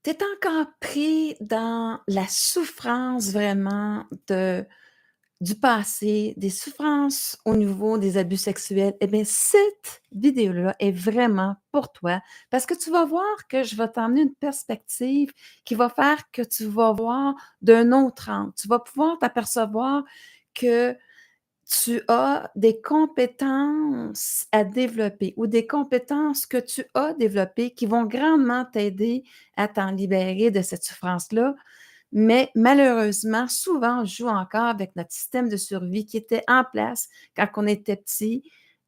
Tu es encore pris dans la souffrance vraiment du passé, des souffrances au niveau des abus sexuels, eh bien, cette vidéo-là est vraiment pour toi parce que tu vas voir que je vais t'emmener une perspective qui va faire que tu vas voir d'un autre angle. Tu vas pouvoir t'apercevoir que tu as des compétences à développer ou des compétences que tu as développées qui vont grandement t'aider à t'en libérer de cette souffrance-là. Mais malheureusement, souvent, on joue encore avec notre système de survie qui était en place quand on était petit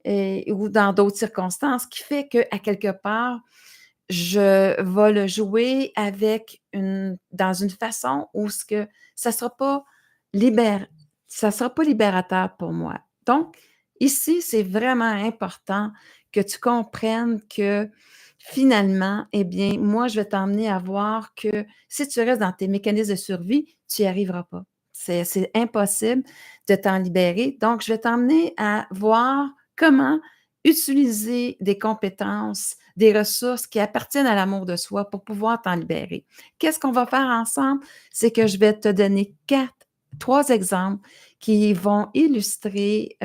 ou dans d'autres circonstances, qui fait qu'à quelque part, je vais le jouer avec dans une façon où ce que ça sera pas libér ça sera pas libérateur pour moi. Donc, ici, c'est vraiment important que tu comprennes que finalement, eh bien, moi, je vais t'emmener à voir que si tu restes dans tes mécanismes de survie, tu n'y arriveras pas. C'est impossible de t'en libérer. Donc, je vais t'emmener à voir comment utiliser des compétences, des ressources qui appartiennent à l'amour de soi pour pouvoir t'en libérer. Qu'est-ce qu'on va faire ensemble? C'est que je vais te donner 3 exemples qui vont illustrer,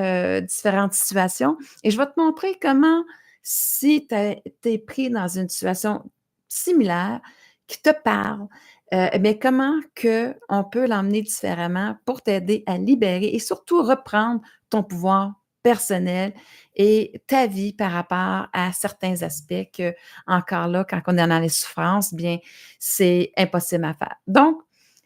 différentes situations et je vais te montrer comment si tu es pris dans une situation similaire qui te parle, eh bien, comment qu'on peut l'emmener différemment pour t'aider à libérer et surtout reprendre ton pouvoir personnel et ta vie par rapport à certains aspects que, encore là, quand on est dans les souffrances, bien, c'est impossible à faire. Donc,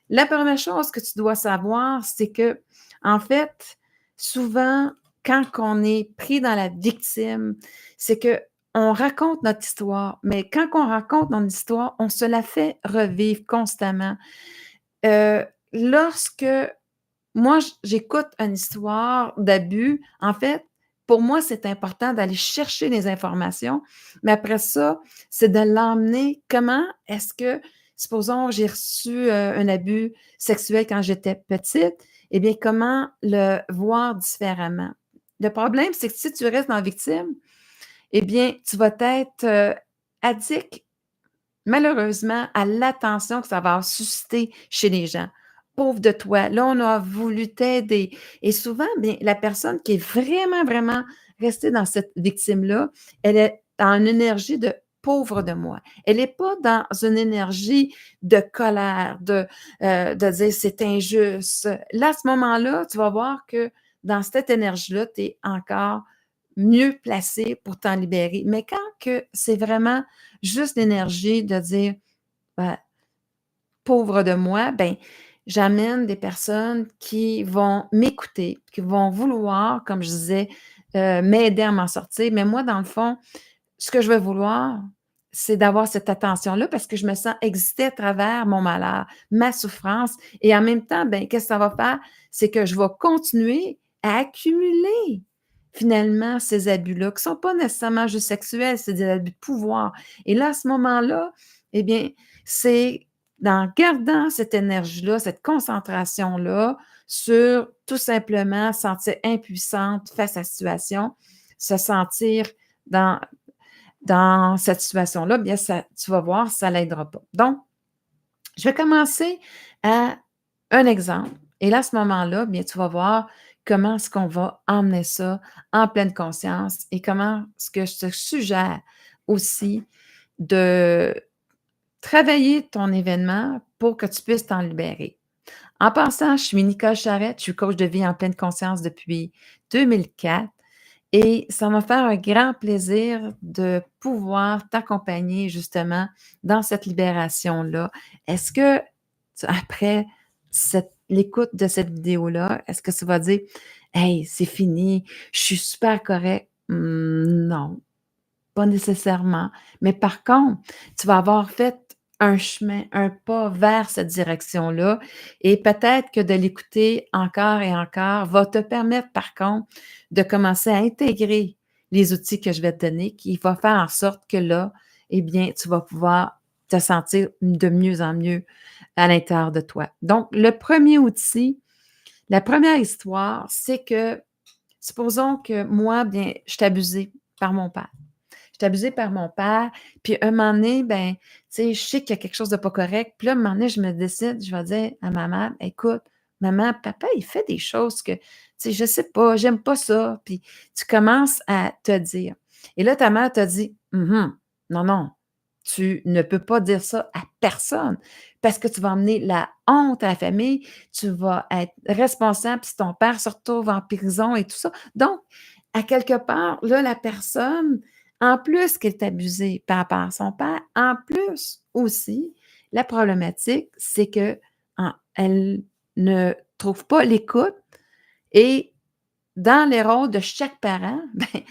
la première chose que tu dois savoir, c'est que, en fait, souvent, quand on est pris dans la victime, c'est que on raconte notre histoire, mais quand on raconte notre histoire, on se la fait revivre constamment. Lorsque moi, j'écoute une histoire d'abus. En fait, pour moi, c'est important d'aller chercher les informations, mais après ça, c'est de l'emmener. Comment est-ce que, supposons, j'ai reçu un abus sexuel quand j'étais petite, eh bien, comment le voir différemment? Le problème, c'est que si tu restes dans la victime, eh bien, tu vas être addict malheureusement, à l'attention que ça va susciter chez les gens. Pauvre de toi, là, on a voulu t'aider. Et souvent, bien, la personne qui est vraiment, vraiment restée dans cette victime-là, elle est dans une énergie de pauvre de moi. Elle n'est pas dans une énergie de colère, de dire c'est injuste. Là, à ce moment-là, tu vas voir que dans cette énergie-là, tu es encore mieux placé pour t'en libérer. Mais quand que c'est vraiment juste l'énergie de dire, ben, pauvre de moi, ben, j'amène des personnes qui vont m'écouter, qui vont vouloir, comme je disais, m'aider à m'en sortir. Mais moi, dans le fond, ce que je veux vouloir, c'est d'avoir cette attention-là parce que je me sens exister à travers mon malheur, ma souffrance. Et en même temps, ben, qu'est-ce que ça va faire? C'est que je vais continuer à accumuler finalement ces abus-là, qui ne sont pas nécessairement juste sexuels, c'est des abus de pouvoir. Et là, à ce moment-là, eh bien, c'est en gardant cette énergie-là, cette concentration-là sur tout simplement sentir impuissante face à la situation, se sentir dans cette situation-là, bien, ça, tu vas voir, ça ne l'aidera pas. Donc, je vais commencer à un exemple. Et là, à ce moment-là, bien, tu vas voir comment est-ce qu'on va emmener ça en pleine conscience et comment ce que je te suggère aussi de travailler ton événement pour que tu puisses t'en libérer. En passant, je suis Nicole Charrette, je suis coach de vie en pleine conscience depuis 2004 et ça m'a fait un grand plaisir de pouvoir t'accompagner justement dans cette libération-là. Est-ce que après l'écoute de cette vidéo-là, est-ce que ça va dire hey, c'est fini, je suis super correct? Non, pas nécessairement. Mais par contre, tu vas avoir fait un chemin, un pas vers cette direction-là et peut-être que de l'écouter encore et encore va te permettre, par contre, de commencer à intégrer les outils que je vais te donner, qui va faire en sorte que là, eh bien, tu vas pouvoir te sentir de mieux en mieux à l'intérieur de toi. Donc, le premier outil, la première histoire, c'est que, supposons que moi, bien, je suis abusée par mon père. j'étais abusée par mon père, puis un moment donné, ben, tu sais, je sais qu'il y a quelque chose de pas correct, puis là, un moment donné, je me décide, je vais dire à ma mère: «Écoute, maman, papa, il fait des choses que, tu sais, je sais pas, j'aime pas ça», puis tu commences à te dire et là, ta mère te dit: «Mmh non, non, tu ne peux pas dire ça à personne parce que tu vas emmener la honte à la famille, tu vas être responsable si ton père se retrouve en prison et tout ça». Donc, à quelque part, là, la personne, en plus qu'elle est abusée par rapport à son père, en plus aussi, la problématique, c'est qu'elle ne trouve pas l'écoute et dans les rôles de chaque parent, ben,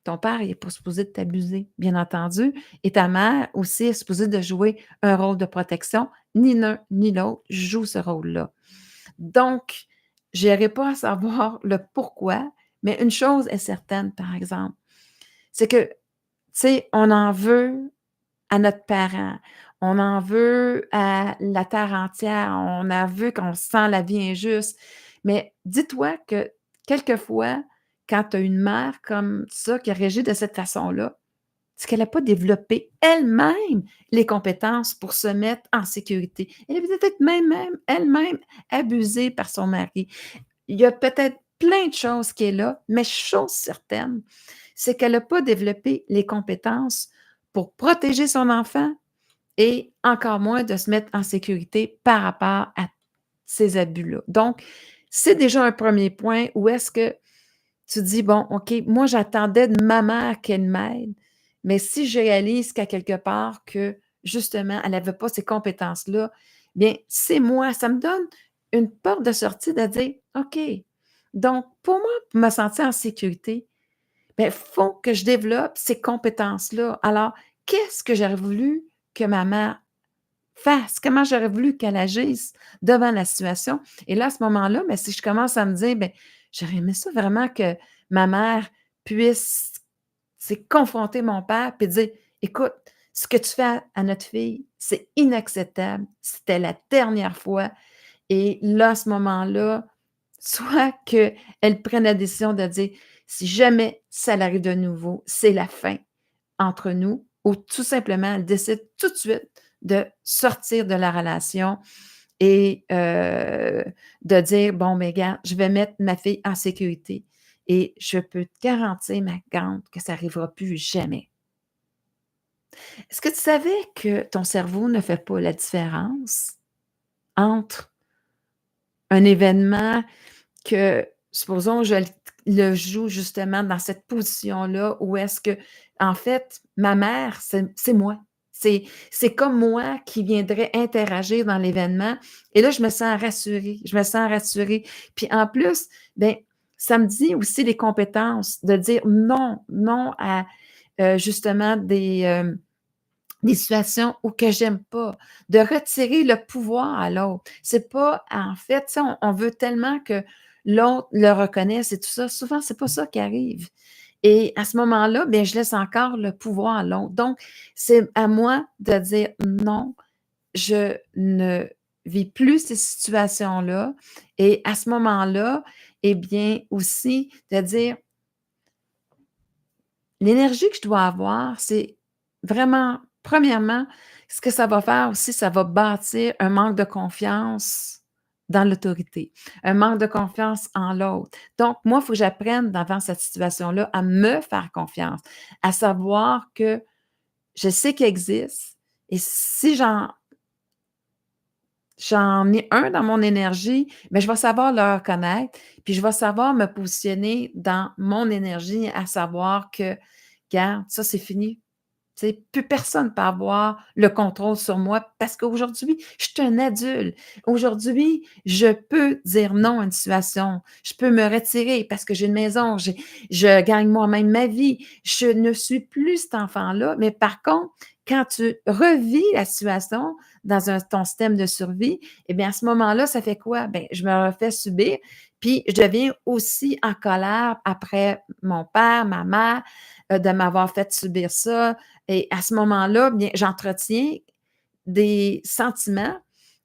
ton père, il n'est pas supposé de t'abuser, bien entendu, et ta mère aussi est supposée de jouer un rôle de protection. Ni l'un ni l'autre joue ce rôle-là. Donc, je n'irai pas à savoir le pourquoi, mais une chose est certaine, par exemple, c'est que, tu sais, on en veut à notre parent, on en veut à la terre entière, on en veut qu'on sent la vie injuste. Mais dis-toi que quelquefois, quand tu as une mère comme ça qui réagit de cette façon-là, c'est qu'elle n'a pas développé elle-même les compétences pour se mettre en sécurité. Elle est peut-être même elle-même abusée par son mari. Il y a peut-être plein de choses qui est là, mais chose certaine, c'est qu'elle n'a pas développé les compétences pour protéger son enfant et encore moins de se mettre en sécurité par rapport à ces abus-là. Donc, c'est déjà un premier point où est-ce que tu dis: «Bon, OK, moi, j'attendais de ma mère qu'elle m'aide, mais si je réalise qu'à quelque part que, justement, elle n'avait pas ces compétences-là, bien, c'est moi». Ça me donne une porte de sortie de dire: «OK, donc pour moi, pour me sentir en sécurité, ben, il faut que je développe ces compétences-là. Alors, qu'est-ce que j'aurais voulu que ma mère fasse? Comment j'aurais voulu qu'elle agisse devant la situation?» Et là, à ce moment-là, mais si je commence à me dire: «Bien, j'aurais aimé ça vraiment que ma mère puisse, c'est confronter mon père puis dire: "Écoute, ce que tu fais à notre fille, c'est inacceptable. C'était la dernière fois"». Et là, à ce moment-là, soit qu'elle prenne la décision de dire: «Si jamais ça l'arrive de nouveau, c'est la fin entre nous», ou tout simplement, elle décide tout de suite de sortir de la relation et de dire: «Bon, ben regarde, je vais mettre ma fille en sécurité et je peux te garantir, ma grande, que ça arrivera plus jamais». Est-ce que tu savais que ton cerveau ne fait pas la différence entre un événement que, supposons, je le joue justement dans cette position-là où est-ce que, en fait, ma mère, c'est moi. C'est comme moi qui viendrais interagir dans l'événement et là, je me sens rassurée. Puis en plus, ben, ça me dit aussi les compétences de dire non, non à, justement des situations où que j'aime pas, de retirer le pouvoir à l'autre. C'est pas en fait, tu sais, on veut tellement que l'autre le reconnaisse et tout ça. Souvent, c'est pas ça qui arrive et à ce moment-là, bien, je laisse encore le pouvoir à l'autre. Donc, c'est à moi de dire: «Non, je ne vis plus ces situations-là» et à ce moment-là, eh bien, aussi de dire: «L'énergie que je dois avoir, c'est vraiment, premièrement, ce que ça va faire aussi, ça va bâtir un manque de confiance dans l'autorité, un manque de confiance en l'autre. Donc moi, il faut que j'apprenne devant cette situation-là à me faire confiance, à savoir que je sais qu'il existe et si j'en ai un dans mon énergie, mais je vais savoir le reconnaître, puis je vais savoir me positionner dans mon énergie, à savoir que, regarde, ça, c'est fini. Tu sais, plus personne ne peut avoir le contrôle sur moi parce qu'aujourd'hui, je suis un adulte. Aujourd'hui, je peux dire non à une situation. Je peux me retirer parce que j'ai une maison, je gagne moi-même ma vie. Je ne suis plus cet enfant-là. Mais par contre, quand tu revis la situation dans ton système de survie, eh bien, à ce moment-là, ça fait quoi? Bien, je me refais subir, puis je deviens aussi en colère après mon père, ma mère, de m'avoir fait subir ça, et à ce moment-là, bien, j'entretiens des sentiments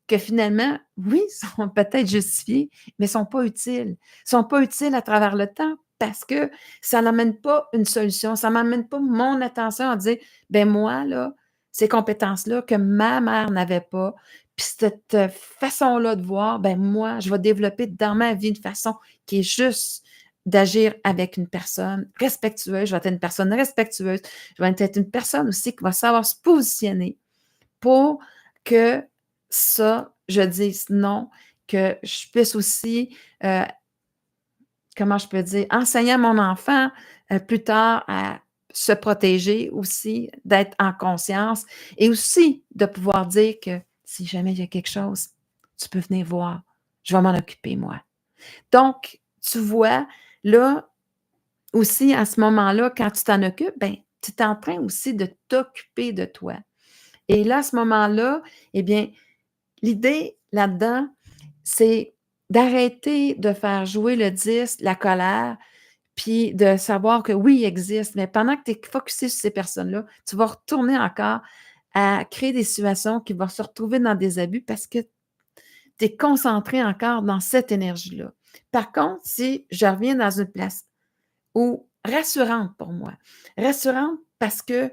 que finalement, oui, sont peut-être justifiés, mais sont pas utiles. Sont pas utiles à travers le temps. parce que ça n'amène pas une solution, ça m'amène pas mon attention à dire: «Ben moi là, ces compétences-là que ma mère n'avait pas, puis cette, façon-là de voir, ben moi, je vais développer dans ma vie une façon qui est juste d'agir avec une personne respectueuse. Je vais être une personne respectueuse. Je vais être une personne aussi qui va savoir se positionner pour que ça, je dise non, que je puisse aussi, comment je peux dire? Enseigner à mon enfant, plus tard à se protéger aussi, d'être en conscience et aussi de pouvoir dire que si jamais il y a quelque chose, tu peux venir voir, je vais m'en occuper moi. Donc, tu vois, là aussi, à ce moment-là, quand tu t'en occupes, ben, tu es en train aussi de t'occuper de toi. Et là, à ce moment-là, eh bien, l'idée là-dedans, c'est d'arrêter de faire jouer le 10, la colère, puis de savoir que oui, il existe, mais pendant que tu es focusé sur ces personnes-là, tu vas retourner encore à créer des situations qui vont se retrouver dans des abus parce que tu es concentré encore dans cette énergie-là. Par contre, si je reviens dans une place où rassurante pour moi, rassurante parce que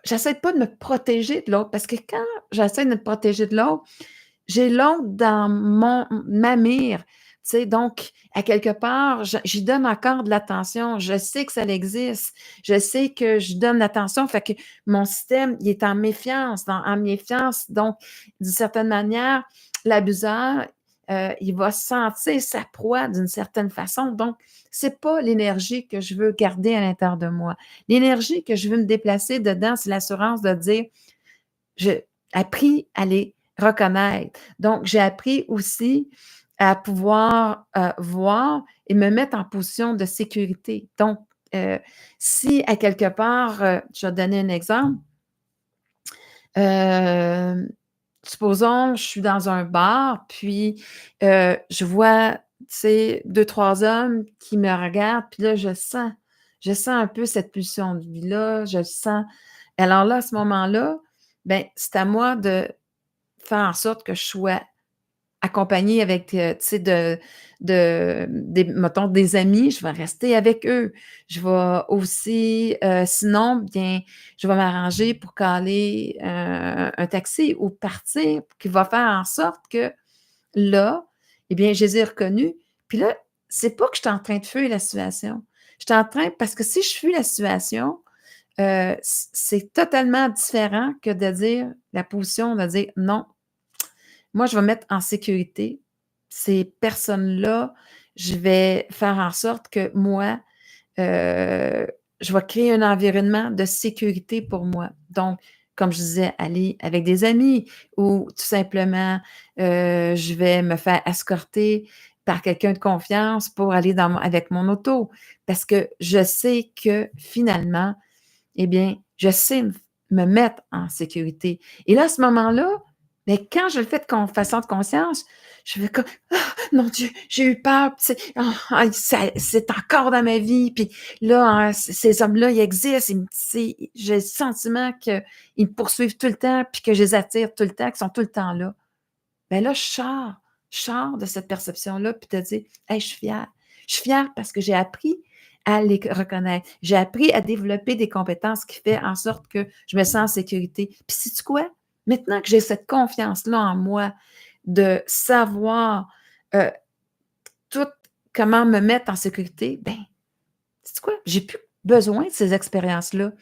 j'essaie pas de me protéger de l'autre parce que quand j'essaie de me protéger de l'autre, j'ai l'autre dans ma mire, tu sais, donc à quelque part, j'y donne encore de l'attention. Je sais que ça existe. Je sais que je donne l'attention, fait que mon système, il est en méfiance, en méfiance. Donc, d'une certaine manière, l'abuseur, il va sentir sa proie d'une certaine façon. Donc, c'est pas l'énergie que je veux garder à l'intérieur de moi. L'énergie que je veux me déplacer dedans, c'est l'assurance de dire: «J'ai appris à les reconnaître». Donc, j'ai appris aussi à pouvoir, voir et me mettre en position de sécurité. Donc, si à quelque part, je vais te donner un exemple. Hem, Supposons, je suis dans un bar, puis, je vois, tu sais, 2-3 hommes qui me regardent, puis là, je sens un peu cette pulsion de vie-là, je le sens. Alors là, à ce moment-là, ben, c'est à moi de faire en sorte que je sois accompagnée avec, tu sais, des mettons des amis, je vais rester avec eux. Je vais aussi, sinon, bien, je vais m'arranger pour caler, un taxi ou partir, qui va faire en sorte que là, eh bien, je les ai reconnus. Puis là, c'est pas que je suis en train de fuir la situation. Je suis en train parce que si je fuis la situation, c'est totalement différent que de dire la position de dire: «Non, moi, je vais mettre en sécurité ces personnes-là. Je vais faire en sorte que moi, heu, je vais créer un environnement de sécurité pour moi». Donc, comme je disais, aller avec des amis ou tout simplement, je vais me faire escorter par quelqu'un de confiance pour aller avec mon auto. Parce que je sais que finalement, eh bien, je sais me mettre en sécurité. Et là, à ce moment-là, mais quand je le fais de façon de conscience, je fais comme: «Ah mon Dieu, j'ai eu peur, puis c'est encore dans ma vie, puis là, ces hommes-là, ils existent, j'ai le sentiment qu'ils me poursuivent tout le temps, puis que je les attire tout le temps, qu'ils sont tout le temps là». Ben là, je sors de cette perception-là, puis te dire: «Hey, je suis fière. Je suis fière parce que j'ai appris à les reconnaître. J'ai appris à développer des compétences qui fait en sorte que je me sens en sécurité». Puis sais-tu quoi? Maintenant que j'ai cette confiance-là en moi de savoir, heu, tout comment me mettre en sécurité, ben, sais-tu quoi? J'ai plus besoin de ces expériences-là.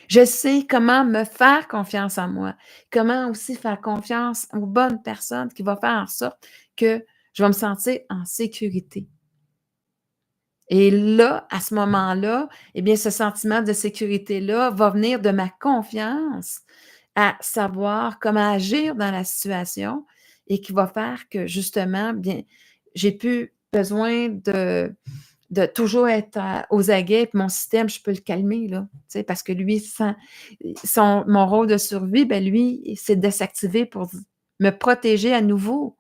Je sais comment me faire confiance en moi, comment aussi faire confiance aux bonnes personnes qui vont faire en sorte que je vais me sentir en sécurité. Et là, à ce moment-là, eh bien, ce sentiment de sécurité-là va venir de ma confiance à savoir comment agir dans la situation et qui va faire que justement, bien, j'ai plus besoin de toujours être aux aguets, puis mon système, je peux le calmer, là, tu sais, parce que lui, mon rôle de survie, ben lui, c'est de s'activer pour me protéger à nouveau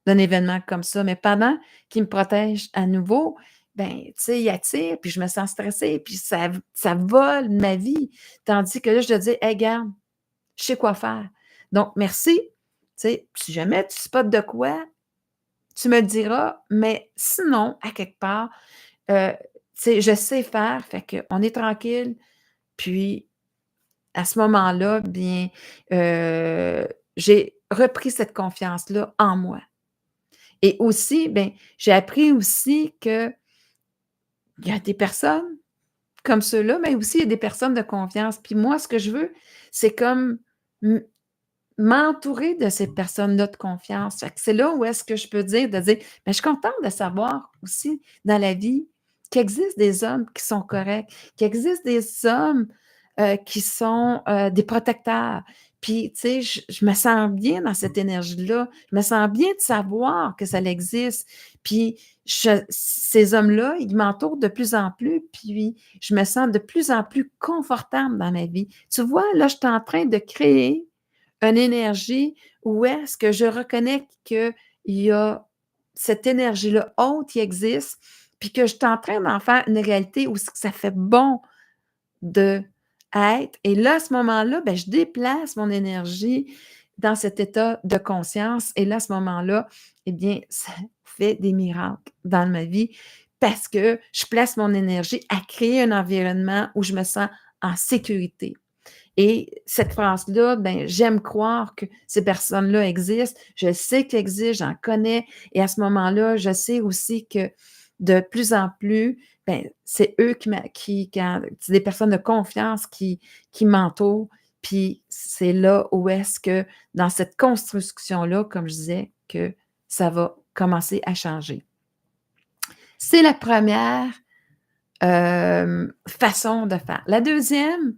d'un événement comme ça. Mais pendant qu'il me protège à nouveau, ben, tu sais, il attire, puis je me sens stressée, puis ça vole ma vie. Tandis que là, je te dis: «Hey, garde, je sais quoi faire. Donc merci, tu sais, si jamais tu spottes de quoi, tu me le diras, mais sinon, à quelque part, tu sais, je sais faire, fait qu'on est tranquille, puis à ce moment-là, bien, j'ai repris cette confiance-là en moi et aussi, bien, j'ai appris aussi qu'il y a des personnes comme ceux-là, mais aussi il y a des personnes de confiance. Puis moi, ce que je veux, c'est comme m m'entourer de ces personnes-là de confiance. Fait que c'est là où est-ce que je peux dire de dire: «Ben, je suis contente de savoir aussi dans la vie qu'il existe des hommes qui sont corrects, qu'il existe des hommes, qui sont, des protecteurs». Puis, tu sais, je me sens bien dans cette énergie-là. Je me sens bien de savoir que ça existe. Puis ces hommes-là, ils m'entourent de plus en plus, puis je me sens de plus en plus confortable dans ma vie. Tu vois, là, je suis en train de créer une énergie où est-ce que je reconnais qu'il y a cette énergie-là haute qui existe, puis que je suis en train d'en faire une réalité où ça fait bon de être. Et là, à ce moment-là, ben, je déplace mon énergie dans cet état de conscience. Et là, à ce moment-là, eh bien, ça fait des miracles dans ma vie parce que je place mon énergie à créer un environnement où je me sens en sécurité. Et cette phrase-là, ben, j'aime croire que ces personnes-là existent. Je sais qu'elles existent, j'en connais. Et à ce moment-là, je sais aussi que de plus en plus, ben, c'est eux c'est des personnes de confiance qui m'entourent. Puis c'est là où est-ce que, dans cette construction-là, comme je disais, que ça va commencer à changer. C'est la première façon de faire. La deuxième,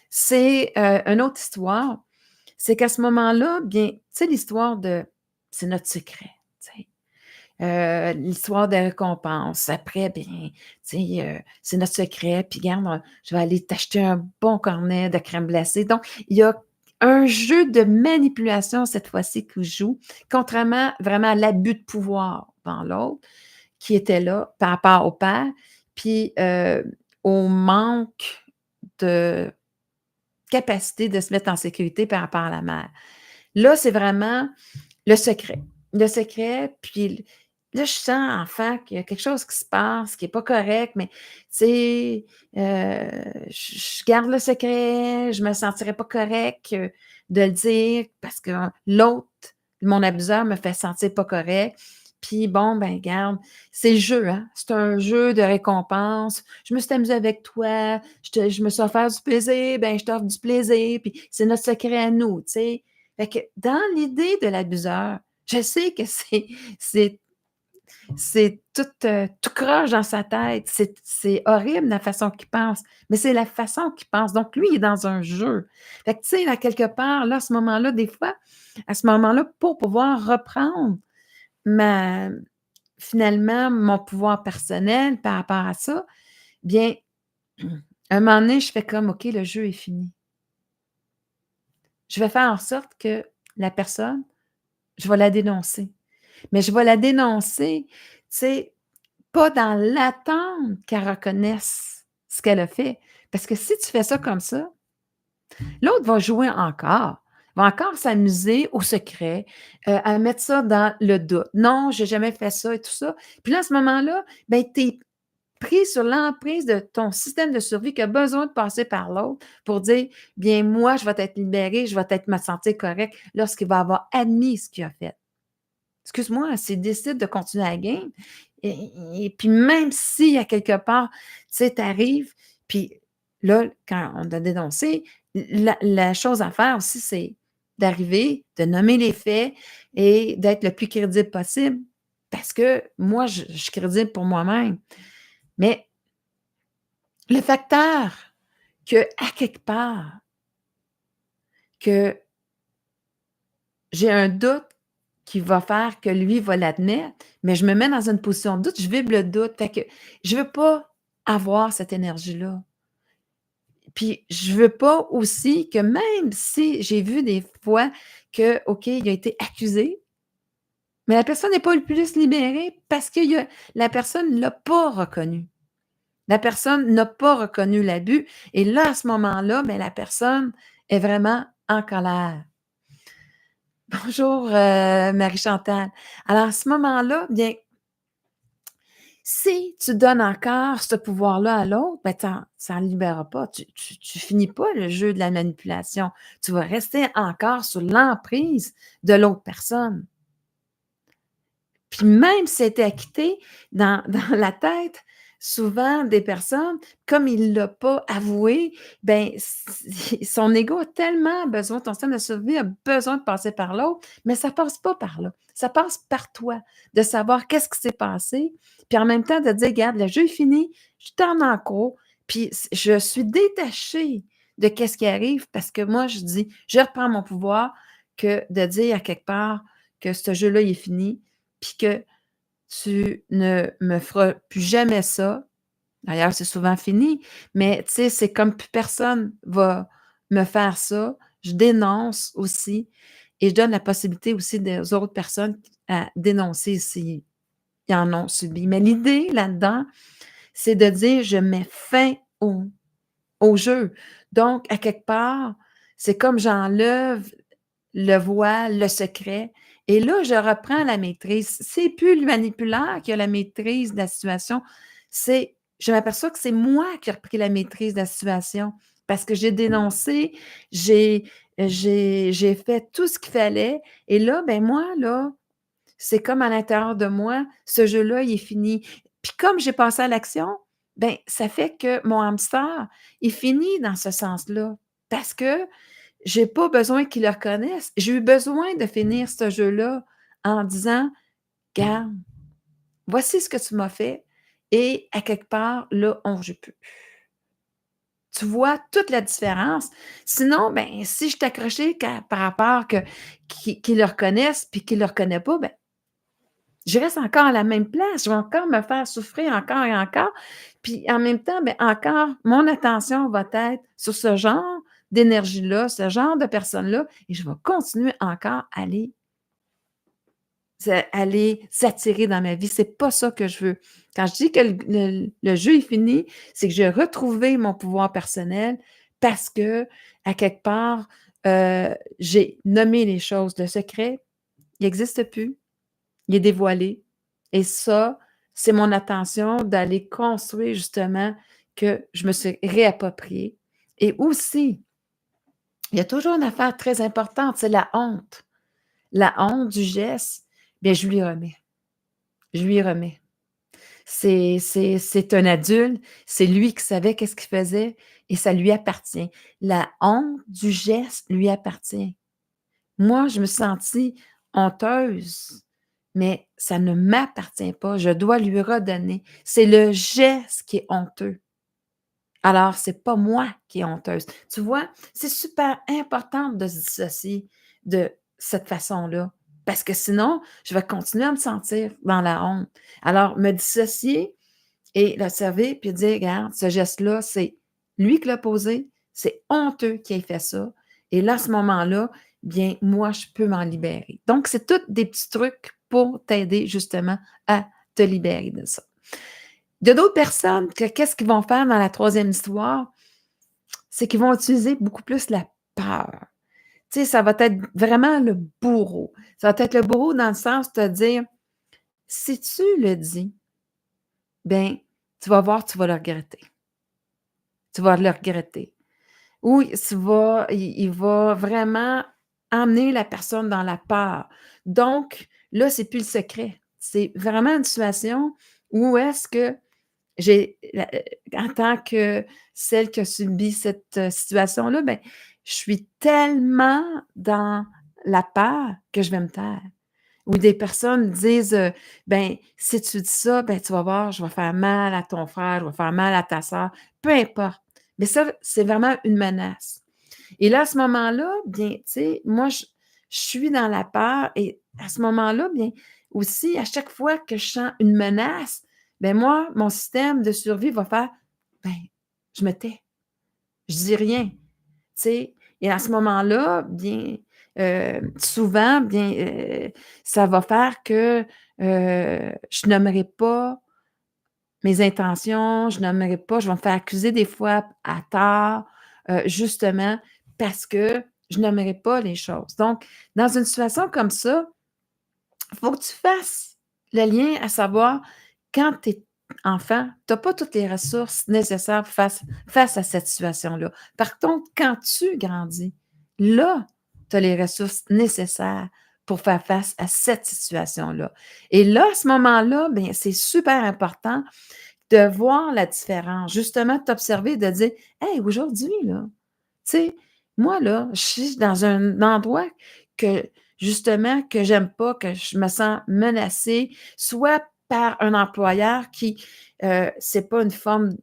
c'est, une autre histoire. C'est qu'à ce moment-là, bien, tu sais, l'histoire de c'est notre secret, tu sais. L'histoire des récompenses. Après, bien, tu sais, c'est notre secret, puis regarde, je vais aller t'acheter un bon cornet de crème glacée. Donc, il y a un jeu de manipulation cette fois-ci qui joue, contrairement vraiment à l'abus de pouvoir dans l'autre, qui était là par rapport au père, puis, au manque de capacité de se mettre en sécurité par rapport à la mère. Là, c'est vraiment le secret. Le secret, puis là, je sens enfin qu'il y a quelque chose qui se passe, qui est pas correct, mais tu sais, je garde le secret, je me sentirais pas correct, de le dire parce que l'autre, mon abuseur me fait sentir pas correct. Puis bon, ben garde, c'est le jeu, hein, c'est un jeu de récompense. Je me suis amusée avec toi, je me suis offert du plaisir, ben je t'offre du plaisir, puis c'est notre secret à nous, tu sais? Fait que dans l'idée de l'abuseur, je sais que c'est c'est tout croche dans sa tête. C'est horrible la façon qu'il pense, mais c'est la façon qu'il pense. Donc lui, il est dans un jeu. Fait que tu sais, là, quelque part, là, à ce moment-là, des fois, à ce moment-là, pour pouvoir reprendre ma finalement, mon pouvoir personnel par rapport à ça, bien, à un moment donné, je fais comme: «OK, le jeu est fini». Je vais faire en sorte que la personne, je vais la dénoncer. Mais je vais la dénoncer, tu sais, pas dans l'attente qu'elle reconnaisse ce qu'elle a fait. Parce que si tu fais ça comme ça, l'autre va jouer encore, va encore s'amuser au secret, à mettre ça dans le doute. «Non, j'ai jamais fait ça» et tout ça. Puis là, à ce moment-là, ben, tu es pris sur l'emprise de ton système de survie qui a besoin de passer par l'autre pour dire: «Bien, moi, je vais être libéré, je vais être me sentir correct» lorsqu'il va avoir admis ce qu'il a fait. Excuse-moi, s'il décide de continuer la game et puis même si à quelque part, tu sais, tu arrives, puis là, quand on a dénoncé, la chose à faire aussi, c'est d'arriver, de nommer les faits et d'être le plus crédible possible parce que moi, je suis crédible pour moi-même. Mais le facteur qu'à quelque part, que j'ai un doute qui va faire que lui va l'admettre, mais je me mets dans une position de doute, je vibre le doute. Fait que je veux pas avoir cette énergie-là. Puis je veux pas aussi que même si j'ai vu des fois que, OK, il a été accusé, mais la personne n'est pas le plus libérée parce que la personne ne l'a pas reconnu. La personne n'a pas reconnu l'abus et là, à ce moment-là, ben, la personne est vraiment en colère. Bonjour, Marie-Chantal. Alors à ce moment-là, bien, Si tu donnes encore ce pouvoir-là à l'autre, ben, tu en libéreras pas. Tu finis pas le jeu de la manipulation. Tu vas rester encore sous l'emprise de l'autre personne. Puis même si c'était acquitté, dans la tête, souvent des personnes, comme il l'a pas avoué, ben son ego a tellement besoin, ton système de survie a besoin de passer par l'autre, mais ça passe pas par là. Ça passe par toi, de savoir qu'est-ce qui s'est passé, puis en même temps de dire: «Regarde, le jeu est fini, je t'en en cours, puis je suis détachée de qu'est-ce qui arrive parce que moi, je dis: "Je reprends mon pouvoir", que de dire à quelque part que ce jeu-là, il est fini, puis que tu ne me feras plus jamais ça. D'ailleurs, c'est souvent fini, mais tu sais, c'est comme plus personne va me faire ça. Je dénonce aussi et je donne la possibilité aussi aux autres personnes à dénoncer s'ils en ont subi. Mais l'idée là-dedans, c'est de dire: «Je mets fin au jeu». Donc, à quelque part, c'est comme j'enlève le voile, le secret et là, je reprends la maîtrise. C'est plus le manipulateur qui a la maîtrise de la situation, c'est je m'aperçois que c'est moi qui ai repris la maîtrise de la situation parce que j'ai dénoncé, j'ai fait tout ce qu'il fallait et là, ben, moi, là, c'est comme à l'intérieur de moi, ce jeu-là, il est fini. Puis comme j'ai passé à l'action, ben, ça fait que mon hamster, il finit dans ce sens-là parce que j'ai pas besoin qu'ils le reconnaissent. J'ai eu besoin de finir ce jeu-là en disant: «Regarde, voici ce que tu m'as fait et à quelque part, là, on joue plus». Tu vois toute la différence? Sinon, ben, si je t'accrochais par rapport que qu'ils le reconnaissent puis qu'ils le reconnaissent pas, ben, je reste encore à la même place. Je vais encore me faire souffrir encore et encore. Puis en même temps, ben, encore, mon attention va être sur ce genre d'énergie-là, ce genre de personnes-là, et je vais continuer encore à les s'attirer dans ma vie. C'est pas ça que je veux. Quand je dis que le jeu est fini, c'est que j'ai retrouvé mon pouvoir personnel parce que, à quelque part, j'ai nommé les choses. Le secret, il n'existe plus. Il est dévoilé et ça, c'est mon attention d'aller construire justement que je me suis réappropriée et aussi, il y a toujours une affaire très importante, c'est la honte. La honte du geste, bien, je lui remets. Je lui remets. C'est un adulte, c'est lui qui savait qu'est-ce qu'il faisait et ça lui appartient. La honte du geste lui appartient. Moi, je me suis sentie honteuse, mais ça ne m'appartient pas. Je dois lui redonner. C'est le geste qui est honteux. Alors, c'est pas moi qui est honteuse. Tu vois, c'est super important de se dissocier de cette façon-là, parce que sinon, je vais continuer à me sentir dans la honte. Alors, me dissocier et l'observer puis dire: «Regarde, ce geste-là, c'est lui qui l'a posé, c'est honteux qu'il ait fait ça et là, à ce moment-là, bien, moi, je peux m'en libérer». Donc, c'est tous des petits trucs pour t'aider justement à te libérer de ça. Il y a d'autres personnes que qu'est-ce qu'ils vont faire dans la troisième histoire? C'est qu'ils vont utiliser beaucoup plus la peur. Tu sais, ça va être vraiment le bourreau. Ça va être le bourreau dans le sens de te dire: «Si tu le dis, ben, tu vas voir, tu vas le regretter. Tu vas le regretter». Ou il va vraiment emmener la personne dans la peur. Donc, là, c'est plus le secret. C'est vraiment une situation où est-ce que en tant que celle qui a subi cette, situation-là, ben, je suis tellement dans la peur que je vais me taire. Ou des personnes disent, ben, si tu dis ça, ben, tu vas voir, je vais faire mal à ton frère, je vais faire mal à ta sœur, peu importe. Mais ça, c'est vraiment une menace. Et là, à ce moment-là, bien, tu sais, moi, je suis dans la peur et à ce moment-là, bien, aussi, à chaque fois que je sens une menace, ben moi, mon système de survie va faire, ben, je me tais, je dis rien, tu sais. Et à ce moment-là, bien, souvent, bien, ça va faire que, je nommerai pas mes intentions, je nommerai pas, je vais me faire accuser des fois à tort, justement parce que je nommerai pas les choses. Donc, dans une situation comme ça, il faut que tu fasses le lien à savoir quand tu es enfant, tu as pas toutes les ressources nécessaires face à cette situation-là. Par contre, quand tu grandis, là, tu as les ressources nécessaires pour faire face à cette situation-là. Et là, à ce moment-là, bien, c'est super important de voir la différence, justement, de t'observer, de dire: «Hey, aujourd'hui, là, tu sais, moi, là, je suis dans un endroit que, justement, que j'aime pas, que je me sens menacée, soit par un employeur qui, c'est pas une forme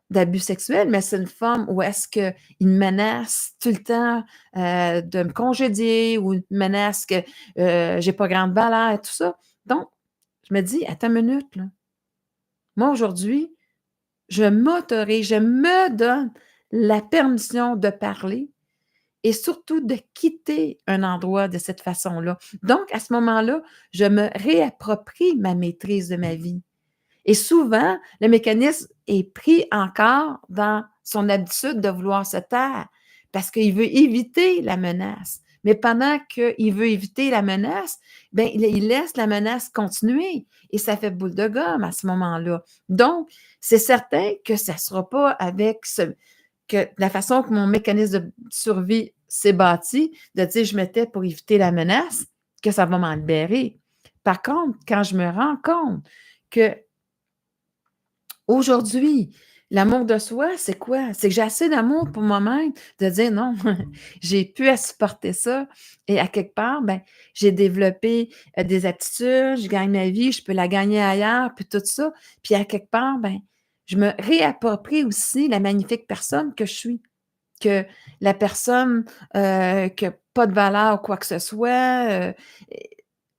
d'abus sexuel, mais c'est une forme où est-ce qu'il me menace tout le temps, de me congédier ou il me menace que, j'ai pas grande valeur et tout ça. Donc, je me dis: «Attends une minute, là. Moi, aujourd'hui, je m'autorise, je me donne la permission de parler et surtout de quitter un endroit de cette façon-là. Donc, à ce moment-là, je me réapproprie ma maîtrise de ma vie. Et souvent, le mécanisme est pris encore dans son habitude de vouloir se taire parce qu'il veut éviter la menace. Mais pendant qu'il veut éviter la menace, ben, il laisse la menace continuer et ça fait boule de gomme à ce moment-là. Donc, c'est certain que ça ne sera pas avec que la façon que mon mécanisme de survie s'est bâti, de dire je mettais pour éviter la menace, que ça va m'en libérer. Par contre, quand je me rends compte que aujourd'hui, l'amour de soi, c'est quoi? C'est que j'ai assez d'amour pour moi-même de dire non, j'ai plus à supporter ça. Et à quelque part, ben, j'ai développé des aptitudes, je gagne ma vie, je peux la gagner ailleurs, puis tout ça. Puis à quelque part, ben, je me réapproprie aussi la magnifique personne que je suis. Que la personne qui a pas de valeur ou quoi que ce soit,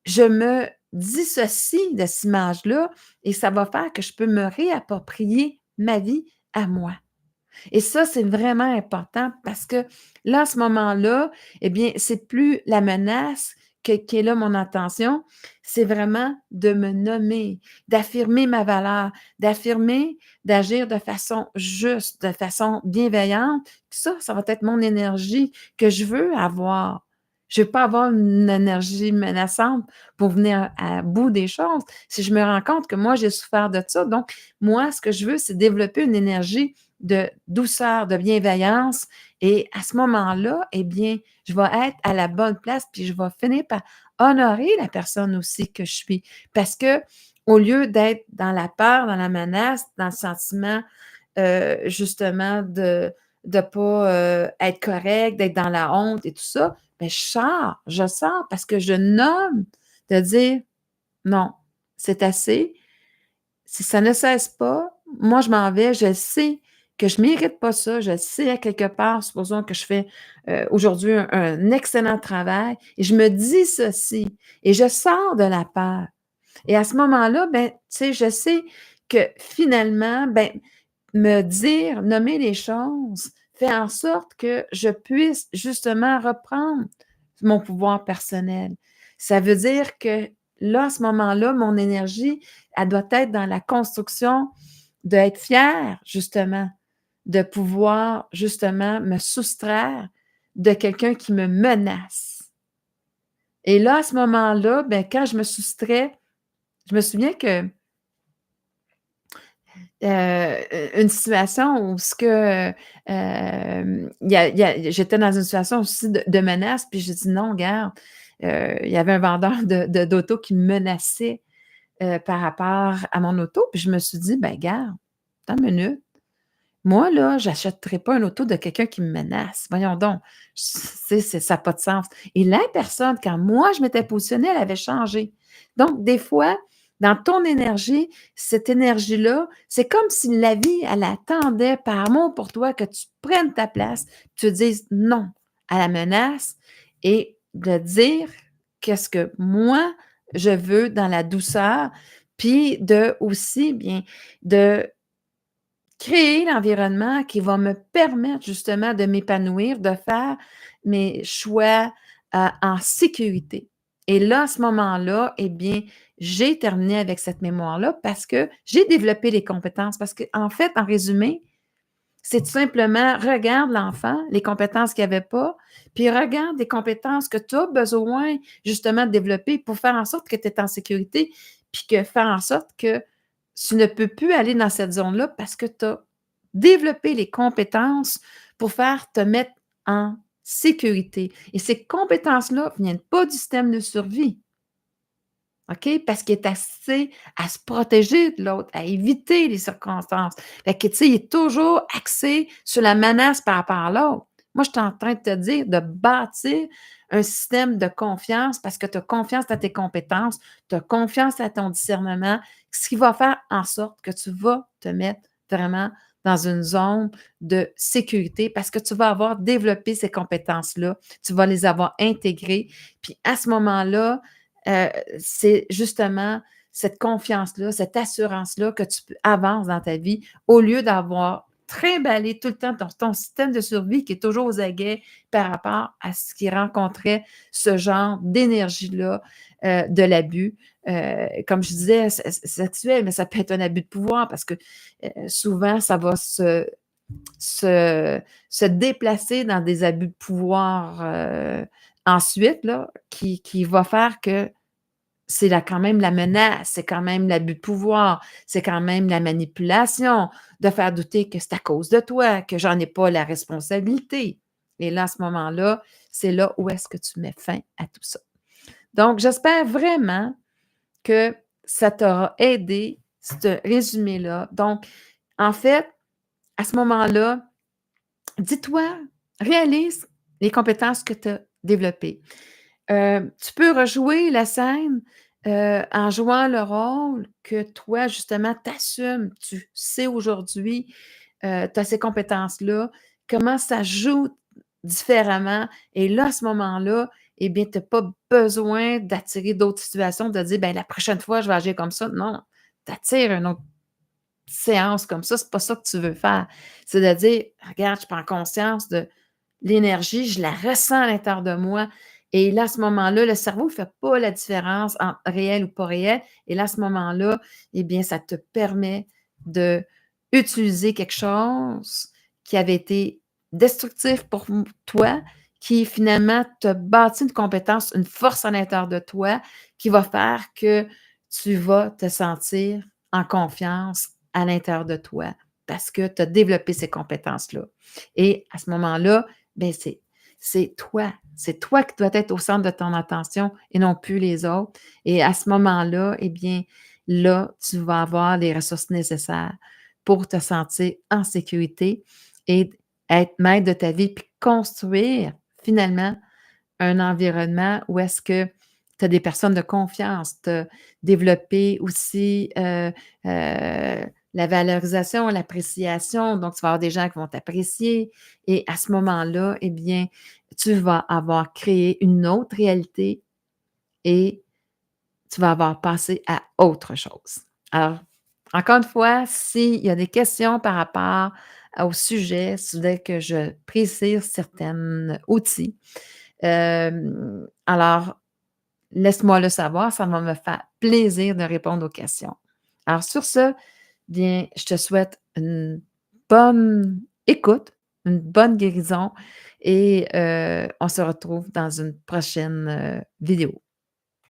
je me dissocie de cette image-là et ça va faire que je peux me réapproprier ma vie à moi. Et ça, c'est vraiment important parce que là, à ce moment-là, eh bien, c'est plus la menace qui est là mon attention, c'est vraiment de me nommer, d'affirmer ma valeur, d'affirmer, d'agir de façon juste, de façon bienveillante. Ça va être mon énergie que je veux avoir. Je ne veux pas avoir une énergie menaçante pour venir à bout des choses. Si je me rends compte que moi, j'ai souffert de ça, donc moi, ce que je veux, c'est développer une énergie de douceur, de bienveillance. Et à ce moment-là, eh bien, je vais être à la bonne place, puis je vais finir par honorer la personne aussi que je suis. Parce que au lieu d'être dans la peur, dans la menace, dans le sentiment justement de ne pas être correct, d'être dans la honte et tout ça, bien, je sors parce que je nomme de dire non, c'est assez, si ça ne cesse pas, moi, je m'en vais, je sais que je ne mérite pas ça, je sais à quelque part, supposons que je fais aujourd'hui un excellent travail et je me dis ceci et je sors de la peur. Et à ce moment-là, ben, tu sais, je sais que finalement, ben, me dire, nommer les choses, fait en sorte que je puisse justement reprendre mon pouvoir personnel. Ça veut dire que là, à ce moment-là, mon énergie, elle doit être dans la construction d'être fière, justement, de pouvoir, justement, me soustraire de quelqu'un qui me menace. Et là, à ce moment-là, ben, quand je me soustrais, je me souviens que une situation où ce que, j'étais dans une situation aussi de menace, puis j'ai dit: «Non, regarde», il y avait un vendeur d'auto qui me menaçait, par rapport à mon auto, puis je me suis dit: «Ben, regarde, attends une minute, moi, là, j'achèterai pas un auto de quelqu'un qui me menace. Voyons donc, ça a pas de sens». Et la personne, quand moi je m'étais positionnée, elle avait changé. Donc des fois, dans ton énergie, cette énergie-là, c'est comme si la vie, elle attendait par amour pour toi que tu prennes ta place, que tu dises non à la menace et de dire qu'est-ce que moi je veux dans la douceur, puis de aussi bien de créer l'environnement qui va me permettre justement de m'épanouir, de faire mes choix, en sécurité. Et là, à ce moment-là, eh bien, j'ai terminé avec cette mémoire-là parce que j'ai développé les compétences. Parce qu'en fait, en résumé, c'est tout simplement regarde l'enfant, les compétences qu'il avait pas, puis regarde les compétences que tu as besoin justement de développer pour faire en sorte que tu es en sécurité, puis que faire en sorte que tu ne peux plus aller dans cette zone-là parce que tu as développé les compétences pour faire te mettre en sécurité et ces compétences-là viennent pas du système de survie, OK? Parce qu'il est assez à se protéger de l'autre, à éviter les circonstances. Fait que, tu sais, il est toujours axé sur la menace par rapport à l'autre. Moi, je suis en train de te dire de bâtir un système de confiance parce que tu as confiance à tes compétences, tu as confiance à ton discernement, ce qui va faire en sorte que tu vas te mettre vraiment dans une zone de sécurité parce que tu vas avoir développé ces compétences-là, tu vas les avoir intégrées. Puis à ce moment-là, c'est justement cette confiance-là, cette assurance-là que tu avances dans ta vie au lieu d'avoir trimballé tout le temps ton système de survie qui est toujours aux aguets par rapport à ce qui rencontrait ce genre d'énergie-là, de l'abus. Comme je disais, sexuel, mais ça peut être un abus de pouvoir parce que souvent, ça va se, se déplacer dans des abus de pouvoir ensuite, là, qui va faire que c'est quand même la menace, c'est quand même l'abus de pouvoir, c'est quand même la manipulation, de faire douter que c'est à cause de toi, que j'en ai pas la responsabilité. Et là, à ce moment-là, c'est là où est-ce que tu mets fin à tout ça. Donc, j'espère vraiment que ça t'aura aidé, ce résumé-là. Donc, en fait, à ce moment-là, dis-toi, réalise les compétences que tu as développées. Tu peux rejouer la scène, en jouant le rôle que toi, justement, t'assumes. Tu sais aujourd'hui, tu as ces compétences-là, comment ça joue différemment et là, à ce moment-là, eh bien, tu as pas besoin d'attirer d'autres situations, de dire: «Ben, la prochaine fois, je vais agir comme ça». Non, tu attires une autre séance comme ça, c'est pas ça que tu veux faire. C'est de dire: «Regarde, je prends conscience de l'énergie, je la ressens à l'intérieur de moi et là, à ce moment-là, le cerveau ne fait pas la différence entre réel ou pas réel et là, à ce moment-là, eh bien, ça te permet d'utiliser quelque chose qui avait été destructif pour toi, qui finalement te bâtit une compétence, une force à l'intérieur de toi qui va faire que tu vas te sentir en confiance à l'intérieur de toi parce que tu as développé ces compétences-là et à ce moment-là, ben c'est toi qui dois être au centre de ton attention et non plus les autres et à ce moment-là, eh bien, là, tu vas avoir les ressources nécessaires pour te sentir en sécurité et être maître de ta vie, puis construire finalement un environnement où est-ce que tu as des personnes de confiance, tu as développé aussi, la valorisation, l'appréciation, donc tu vas avoir des gens qui vont t'apprécier et à ce moment-là, eh bien, tu vas avoir créé une autre réalité et tu vas avoir passé à autre chose. Alors, encore une fois, s'il y a des questions par rapport au sujet, si vous voulez que je précise certains outils, alors laisse-moi le savoir, ça va me faire plaisir de répondre aux questions. Alors sur ce, bien, je te souhaite une bonne écoute, une bonne guérison et on se retrouve dans une prochaine, vidéo.